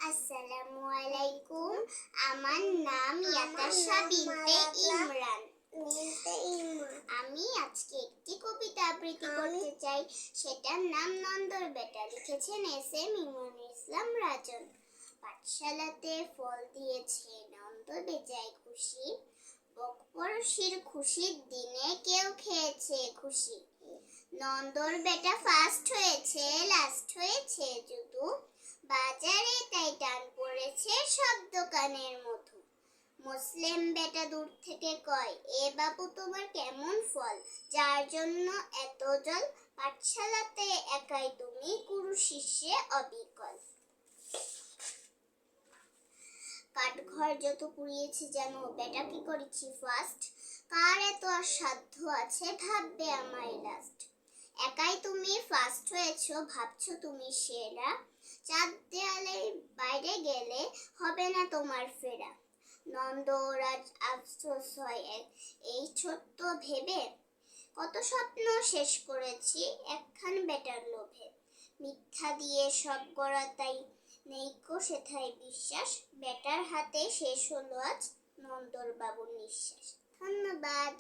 আসসালামু আলাইকুম। আমার নাম ইয়াতাশা বিনতে ইমরান। আমি আজকে একটি কবিতা আবৃত্তি করতে চাই। সেটার নাম নন্দর বেটা। লিখেছেন এস.এম. ইমরুল ইসলাম রাজন। পাঠশালাতে ফল দিয়েছে নন্দ বেজায় খুশি, বকপড়শির খুশির দিনে কেউ খেয়েছে খুশি। নন্দর বেটা ফার্স্ট হয়েছে, লাস্ট হয়েছে যদু, বাজারে তাই টান পড়েছে সব দোকানের মধু। মুসলিম বেটা দূর থেকে কয়, এ বাবু তোমার কেমন ফল, যার জন্য এত জল, পাঠশালাতে একাই তুমি, গুরু শিষ্যে অবিকল। কাঠঘর যত পুড়িয়েছি জানো, বেটা কি করেছি ফার্স্ট, কার এত সাধ্য আছে ভাববে আমায় লাস্ট। একাই তুমি ফার্স্ট হয়েছো, ভাবছো তুমি সেরা, চার দেয়ালের বাইরে গেলে হবে না তোমার ফেরা। নন্দর আজ আফসোস হয় এই ছোট্ট ভেবে, কত স্বপ্ন শেষ করেছি একখান বেটার লোভে। মিথ্যা দিয়ে সব গড়া তাই নেইকো সেথায় বিশ্বাস, বেটার হাতে শেষ হলো আজ নন্দর বাবুর নিঃশ্বাস। ধন্যবাদ।